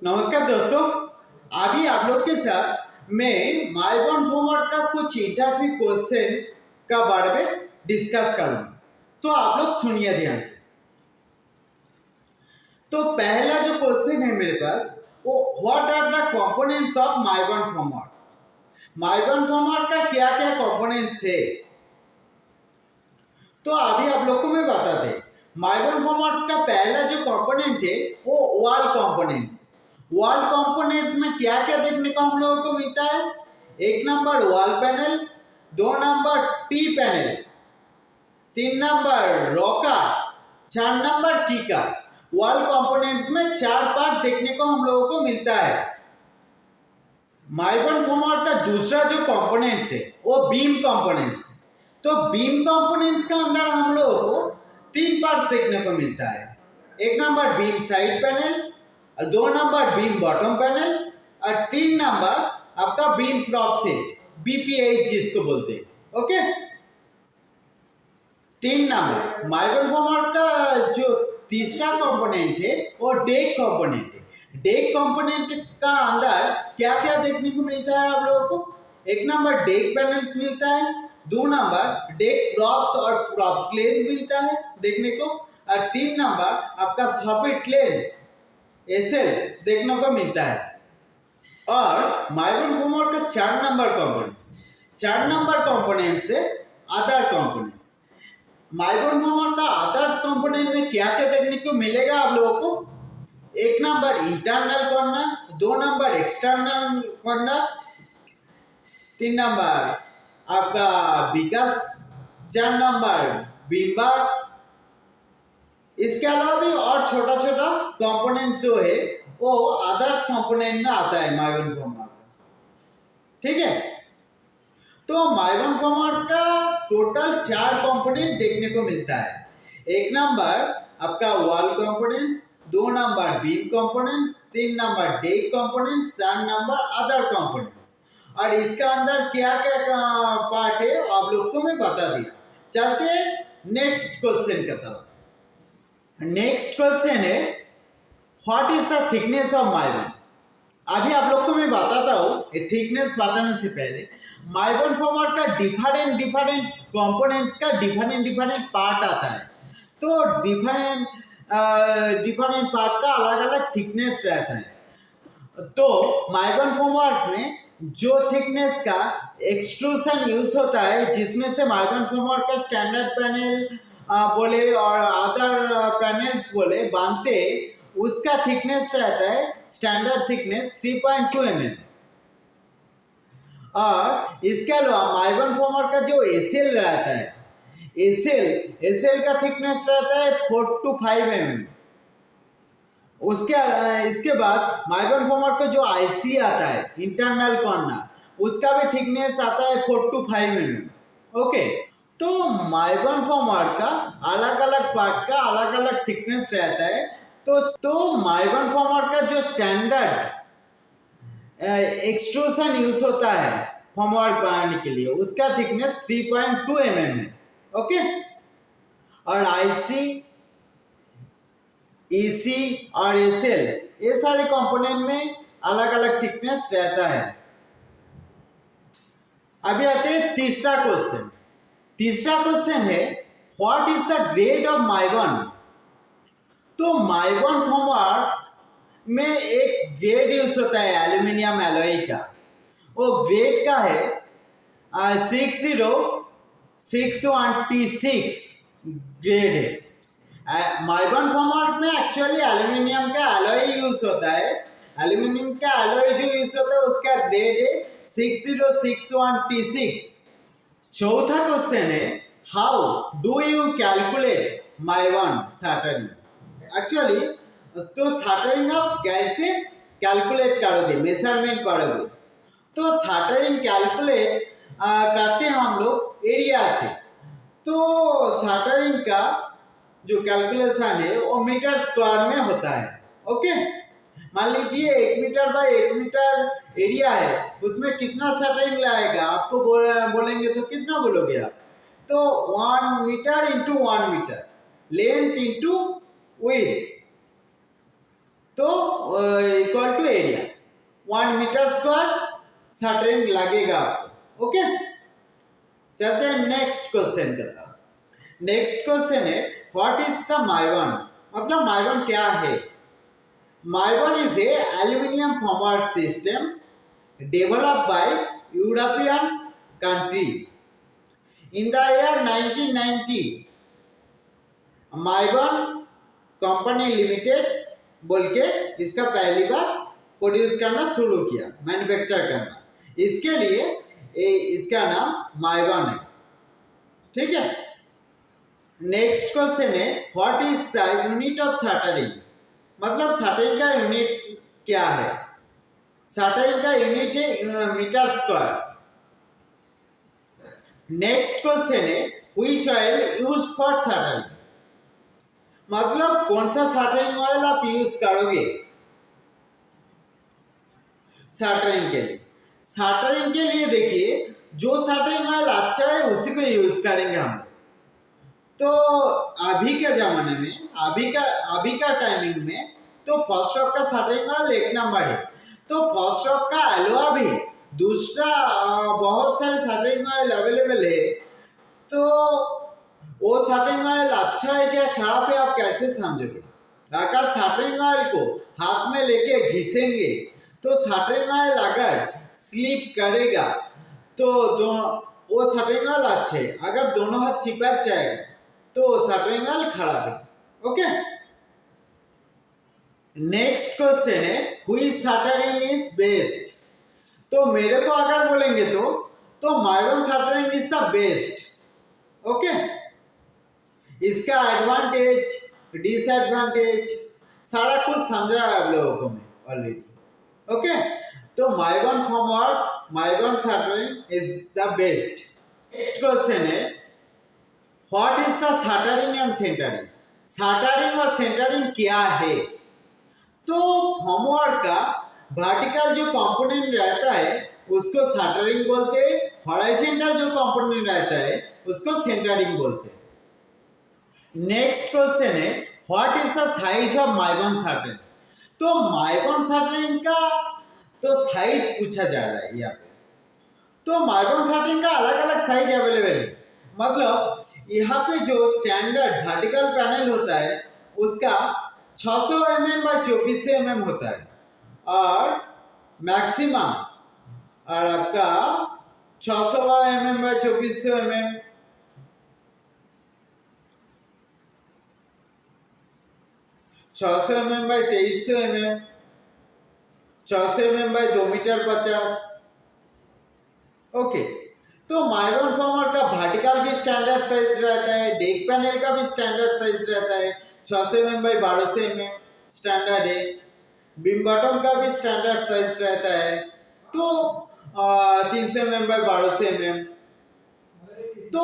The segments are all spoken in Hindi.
नमस्कार दोस्तों, अभी आप लोग के साथ मैं माइबॉर्न होमवर्क का कुछ इंटरव्यू क्वेश्चन का बारे में डिस्कस करूंगा। तो आप लोग सुनिए ध्यान से। तो पहला जो क्वेश्चन है मेरे पास वो what are the components of माइबॉर्न होमवर्क। माइबॉर्न होमवर्क का क्या क्या कंपोनेंट्स है तो अभी आप लोग को मैं बताते हैं। माइबॉर्न होमवर्क का पहला जो कंपोनेंट है वो वॉल कंपोनेंट्स। वॉल कंपोनेंट्स में क्या क्या देखने को हम लोगों को मिलता है? एक नंबर वॉल पैनल, दो नंबर टी पैनल, तीन नंबर रॉकर, चार नंबर कीकर। वॉल कंपोनेंट्स में चार पार्ट देखने को हम लोगों को मिलता है। माइबॉर्न होमवर्क का दूसरा जो कंपोनेंट्स है वो बीम कंपोनेंट्स। तो बीम कंपोनेंट्स का अंदर हम लोगों को तीन पार्ट्स देखने को मिलता है। एक नंबर बीम साइड पैनल, दो नंबर बीम बॉटम पैनल और तीन नंबर आपका बीम प्रॉप सेट, बीपीएच जिसको बोलते हैं। ओके, तीन नंबर माइबॉर्न होमवर्क का जो तीसरा कंपोनेंट है वो डेक कंपोनेंट है। डेक कंपोनेंट का अंदर क्या क्या देखने को मिलता है आप लोगों को? एक नंबर डेक पैनल्स मिलता है, दो नंबर डेक प्रॉप्स और प्रॉप्स लेंथ मिलता है देखने को, और तीन नंबर आपका सॉकेट लेंथ एसएल देखने को मिलता है। और माइबॉर्न होमवर्क का चार नंबर कंपोनेंट्स है अदर कंपोनेंट्स। माइबॉर्न होमवर्क का अदर कंपोनेंट में क्या क्या देखने को मिलेगा आप लोगों को? एक नंबर इंटरनल कॉर्नर, दो नंबर एक्सटर्नल कॉर्नर, तीन नंबर आपका विकास, चार नंबर बीम बार। इसके अलावा भी और छोटा छोटा कंपोनेंट जो है वो अदर्स कंपोनेंट में आता है माइबॉर्न होमवर्क का। ठीक है, तो माइबॉर्न होमवर्क का टोटल चार कंपोनेंट देखने को मिलता है। एक नंबर आपका वॉल कंपोनेंट्स, दो नंबर बीम कंपोनेंट्स, तीन नंबर डेक कंपोनेंट्स, चार नंबर अदर कंपोनेंट्स। और इसका अंदर क्या क्या पार्ट है आप लोग को मैं बता दिया। चलते हैं नेक्स्ट क्वेश्चन की तरफ। नेक्स्ट क्वेश्चन है what is the thickness of माइबॉर्न। अभी आप लोग को मैं बताता हूँ, थिकनेस बताने से पहले माइबॉर्न होमवर्क का डिफरेंट कंपोनेंट्स का डिफरेंट पार्ट आता है। तो डिफरेंट पार्ट का अलग अलग थिकनेस रहता है। तो माइबॉर्न होमवर्क में जो थिकनेस का एक्सट्रूशन यूज होता है, जिसमें से माइबॉर्न होमवर्क का स्टैंडर्ड पैनल बोले और अदर पैनल्स बोले बांधते, उसका थिकनेस रहता है स्टैंडर्ड थिकनेस 3.2 mm। और इसके अलावा माइबॉर्न होमवर्क का जो एसएल रहता है, एसएल का थिकनेस रहता है 4 to 5 mm। इसके बाद माइबॉर्न होमवर्क का जो आईसी आता है इंटरनल कॉर्नर, उसका भी थिकनेस आता है 4 to 5 mm। ओके, तो माइबॉर्न होमवर्क का अलग अलग पार्ट का अलग अलग थिकनेस रहता है। तो माइबॉर्न होमवर्क का जो स्टैंडर्ड एक्सट्रूशन यूज होता है होमवर्क बनाने के लिए, उसका थिकनेस 3.2 mm है। ओके, और आईसी, ईसी और एसएल ये सारे कंपोनेंट में अलग अलग थिकनेस रहता है। अभी आते हैं तीसरा क्वेश्चन है what is the grade of माइबॉर्न। तो माइबॉर्न होमवर्क में एक ग्रेड यूज होता है एल्यूमिनियम एलॉय का। वो ग्रेड का है 60616 ग्रेड है। माइबॉर्न होमवर्क में एक्चुअली एल्यूमिनियम का एलॉय यूज होता है। एल्यूमिनियम का एलॉय जो यूज होता है उसका ग्रेड है 60616। चौथा क्वेश्चन है हाउ डू यू कैलकुलेट माइबॉर्न शैटरिंग। एक्चुअली तो शैटरिंग आप कैसे कैलकुलेट करोगे, मेजरमेंट करोगे? तो शैटरिंग कैलकुलेट करते हैं हम लोग एरिया से। तो शैटरिंग का जो कैलकुलेशन है वो मीटर स्क्वायर में होता है। ओके, मान लीजिए 1 मीटर बाय 1 मीटर एरिया है, उसमें कितना शैटरिंग लाएगा आपको बोलेंगे तो कितना बोलोगे आप? तो 1 metre into 1 metre, length into width, तो equal to 1 metre square shuttering लगेगा आपको। ओके, चलते हैं नेक्स्ट क्वेश्चन की तरफ। नेक्स्ट क्वेश्चन है व्हाट इज द माइवन, मतलब माइवन क्या है। Mivan is a aluminium formwork system developed by European country in the year 1990। Mivan company limited बोल के इसका पहली बार प्रोड्यूस करना शुरू किया, मैन्युफैक्चर करना। इसके लिए इसका नाम माइवन है। ठीक है, नेक्स्ट क्वेश्चन है what is the unit of shuttering, मतलब शटरिंग का यूनिट क्या है। शटरिंग का यूनिट है मीटर स्क्वायर। नेक्स्ट क्वेश्चन है which oil used for shuttering, मतलब कौन सा शटरिंग ऑयल आप यूज करोगे शटरिंग के लिए। शटरिंग के लिए देखिए जो शटरिंग ऑयल अच्छा है उसी को यूज करेंगे हम। तो अभी के जमाने में अभी का टाइमिंग में तो फर्स्ट ऑफ का शटरिंग ऑयल 1 नंबर है। तो फर्स्ट ऑफ का अलावा भी दूसरा बहुत सारे शटरिंग ऑयल अवेलेबल है। तो वो शटरिंग ऑयल अच्छा है क्या खराब है आप कैसे समझोगे। अगर शटरिंग ऑयल को हाथ में लेके घिसेंगे तो शटरिंग ऑयल अगर स्लिप करेगा तो वो शटरिंग ऑयल अच्छे, अगर दोनों हाथ चिपक जाएगा तो शटरिंग ऑयल खराब है। ओके, नेक्स्ट क्वेश्चन है व्हिच शटरिंग इज बेस्ट। तो मेरे को अगर बोलेंगे तो Mivan shuttering is the best. Okay, इसका एडवांटेज डिसएडवांटेज सारा कुछ समझा है आप लोगों को मैं ऑलरेडी। ओके, तो Mivan formwork Mivan shuttering is the best. Next question है what is the shuttering and centering. Shuttering और सेंटरिंग क्या है। तो फॉर्मवर्क का वर्टिकल जो कंपोनेंट रहता है उसको शटरिंग बोलते हैं, हॉरिजॉन्टल जो कंपोनेंट रहता है उसको सेंटरिंग बोलते हैं। नेक्स्ट क्वेश्चन है what is the size of माइवन shuttering. तो माइवन शटरिंग का तो साइज पूछा जा रहा है यहाँ पे। तो माइवन शटरिंग का अलग अलग साइज अवेलेबल है, मतलब यहाँ पे जो स्टैंडर्ड वर्टिकल पैनल होता है उसका 600 mm बाय 2400 mm होता है, और मैक्सिमम और आपका 600 mm by 2400 mm, 600 mm by 2300 mm, 600 mm by 2 metre 50। Okay, तो माइवन फॉर्मर का वर्टिकल भी स्टैंडर्ड साइज रहता है, डेक पैनल का भी स्टैंडर्ड साइज रहता है 600 mm बाई 1200 mm स्टैंडर्ड है। बीम बॉटम का भी स्टैंडर्ड साइज रहता है तो 300 mm बाई 1200 mm। तो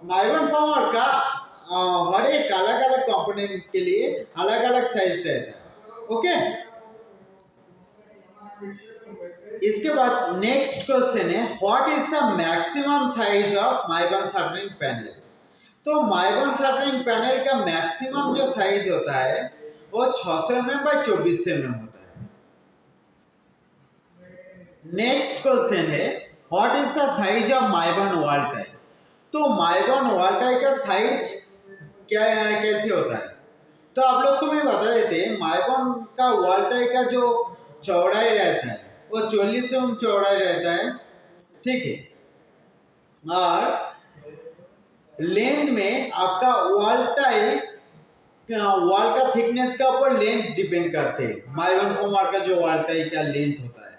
माइवन फॉर्मर का हर एक अलग अलग कंपोनेंट के लिए अलग अलग साइज रहता है। ओके, इसके बाद नेक्स्ट क्वेश्चन है what is the maximum size of माइवन shuttering panel. तो माइवन शटरिंग पैनल का मैक्सिमम जो साइज होता है वो 600 mm बाई 2400 mm होता है। नेक्स्ट क्वेश्चन है what is the size of माइवन wall tie. तो माइवन वॉल टाई का साइज क्या है, कैसे होता है। तो आप लोग को भी बता देते हैं माइवन का वॉल टाई का जो चौड़ाई रहता है वो 40 mm चौड़ाई रहता है। ठीक है, और लेंथ में आपका वॉल टाई वॉल का थिकनेस का ऊपर लेंथ डिपेंड करते हैं। माइवन फॉर्मर का जो वॉल टाई का लेंथ होता है,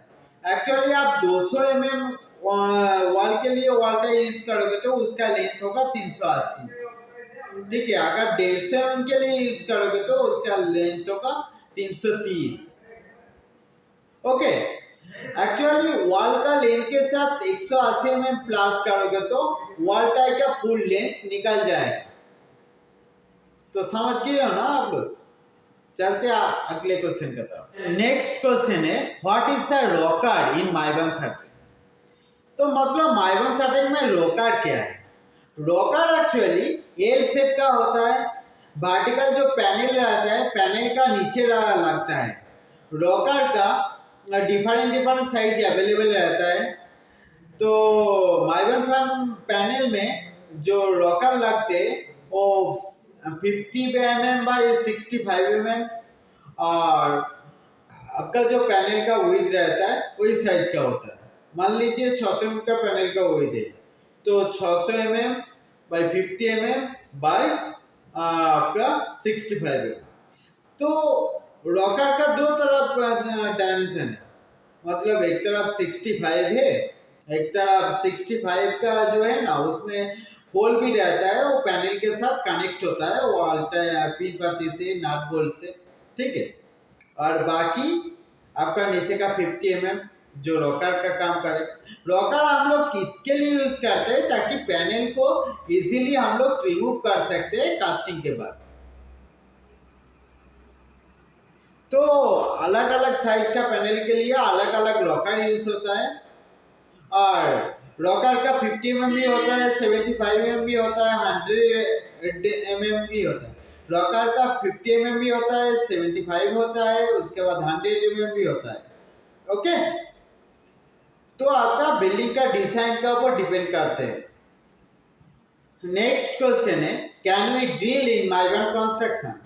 एक्चुअली आप 200 mm वॉल के लिए वॉल टाई यूज करोगे तो उसका लेंथ होगा 380। ठीक है, अगर 150 mm के लिए यूज करोगे तो उसका लेंथ होगा 330। ओके, एक्चुअली वॉल का लेंथ के साथ 180 mm प्लस करोगे तो वॉल टाई का फुल लेंथ निकल जाएगा। तो समझ गए हो ना आप लोग। चलते अगले क्वेश्चन की तरफ। नेक्स्ट क्वेश्चन है what is the rocard in Mivan shuttering. तो मतलब माइवन शटरिंग में रॉकार्ड क्या है। रॉकार्ड एक्चुअली एल शेप का होता है, वर्टिकल जो पैनल रहता है पैनल का नीचे लगता है। रॉकार्ड का डिफरेंट साइज अवेलेबल रहता है। तो माइबन फैन पैनल में जो रॉकर लगते वो 50 mm बाई 65 mm, और आपका जो पैनल का विड्थ रहता है वही साइज का होता है। मान लीजिए 600 mm का पैनल का विड्थ है, तो 600 mm बाई 50 mm बाई आपका 65 mm। तो रॉकर का दो तरफ डायमेंशन है, मतलब एक तरफ 65 है, एक तरफ 65 का जो है ना उसमें होल भी रहता है, वो पैनल के साथ कनेक्ट होता है वो अल्टा पिन पत्ती से, नट बोल्ट से, ठीक है। और बाकी आपका नीचे का 50 mm जो रॉकर का काम करेगा। रॉकर हम लोग किसके लिए यूज करते हैं, ताकि पैनल को इजीली हम लोग रिमूव कर सकते हैं कास्टिंग के बाद। तो अलग अलग साइज का पैनल के लिए अलग अलग रॉकर यूज होता है, और रॉकर का 50 mm भी होता है, 75 mm भी होता है, 100 mm भी होता है। रॉकर का 50 mm भी होता है, 75 होता है, उसके बाद 100 mm भी होता है। ओके, तो आपका बिल्डिंग का डिजाइन का ऊपर डिपेंड करते हैं। नेक्स्ट क्वेश्चन है, कैन वी ड्रिल इन माइबन कंस्ट्रक्शन।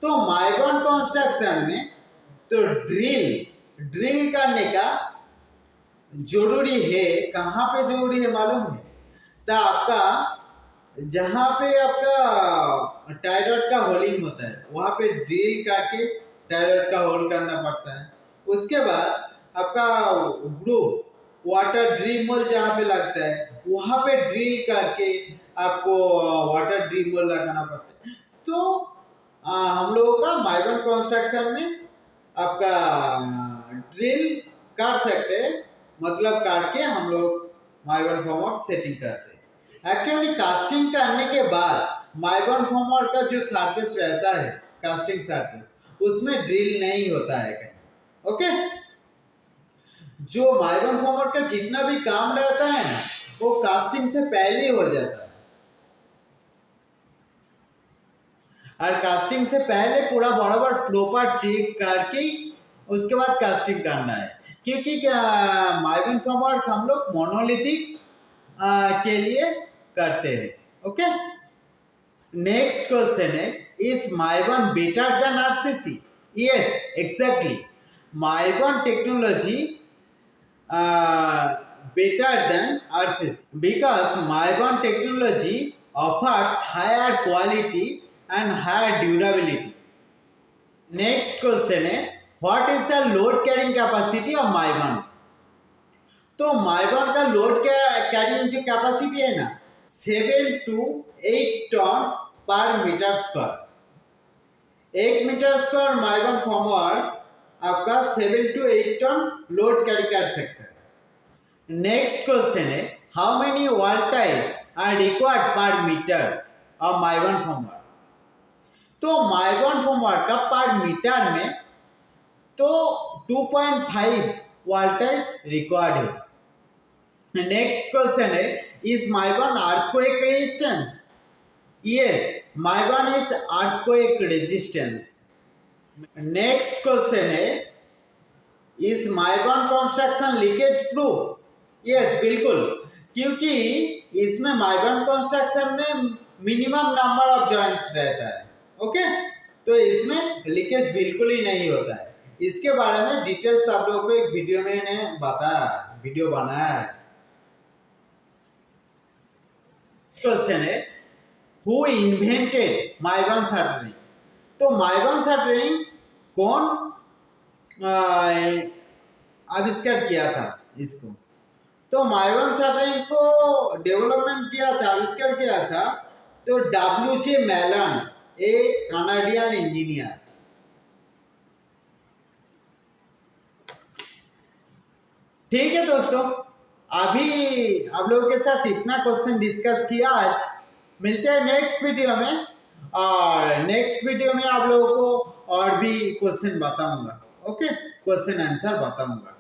तो माइबन कंस्ट्रक्शन में तो ड्रिल करने का जरूरी है। कहाँ पे जरूरी है मालूम है? तो आपका जहाँ पे आपका टाई रॉड का होलिंग होता है वहाँ पे ड्रिल करके टाई रॉड का होल करना पड़ता है। उसके बाद आपका ग्रुप वाटर ड्रिल मोल जहाँ पे लगता है वहाँ पे ड्रिल करके आपको वाटर ड्रिल मोल लगाना पड़ता है। तो हम लोगों का माइबन कंस्ट्रक्शन में आपका ड्रिल काट सकते हैं, मतलब काट के हम लोग माइबन फॉर्मवर्क सेटिंग करते हैं। एक्चुअली कास्टिंग करने के बाद माइबन फॉर्मवर्क का जो सरफेस रहता है, कास्टिंग सरफेस, उसमें ड्रिल नहीं होता है कहीं। ओके, जो माइबन फॉर्मवर्क का जितना भी काम रहता है ना वो कास्टिंग से पहले हो जाता है, और कास्टिंग से पहले पूरा बराबर प्रॉपर चेक करके उसके बाद कास्टिंग करना है। क्योंकि माइबन फॉर्मवर्क हम लोग मोनोलिथिक के लिए करते हैं। ओके, नेक्स्ट क्वेश्चन है, इज माइबन better than RCC? Yes, exactly. माइबन technology better than RCC because Maibon technology offers higher quality and higher durability. Next question है, what is the load carrying capacity of Maibon? तो Maibon का load carrying जो capacity है ना 7 to 8 ton per metre square. 1 metre square माइबन फॉर्मवर्क आपका 7 to 8 टन लोड कैरी कर सकता है। नेक्स्ट क्वेश्चन है, how many wall ties are required per metre of माइबन फॉर्मवर्क? तो माइबन फॉर्मवर्क का पर मीटर में तो 2.5 वॉल टाइज रिक्वायर्ड है। नेक्स्ट क्वेश्चन है, इज माइबन अर्थक्वेक रेजिस्टेंस? यस, माइबन is earthquake resistance. Next question है, इज माइबन कंस्ट्रक्शन लीकेज प्रूफ? यस, बिल्कुल, क्योंकि इसमें माइबन कंस्ट्रक्शन में मिनिमम नंबर ऑफ जॉइंट्स रहता है। ओके, तो इसमें लीकेज बिल्कुल ही नहीं होता है। इसके बारे में डिटेल्स आप लोगों को एक वीडियो में वीडियो बनाया है। क्वेश्चन है, हु इन्वेंटेड माइबन शटरिंग? तो माइबन शटरिंग कौन आविष्कार किया था इसको? तो माइबन शटरिंग को डेवलपमेंट किया था, आविष्कार किया था तो WJ मेलन, ए कनाडियन इंजीनियर। ठीक है दोस्तों, अभी आप लोगों के साथ इतना क्वेश्चन डिस्कस किया आज। मिलते हैं नेक्स्ट वीडियो में, और नेक्स्ट वीडियो में आप लोगों को और भी क्वेश्चन बताऊंगा। ओके, क्वेश्चन आंसर बताऊंगा।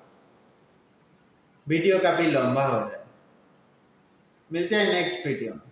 वीडियो काफी लंबा हो रहा है। मिलते हैं नेक्स्ट वीडियो में।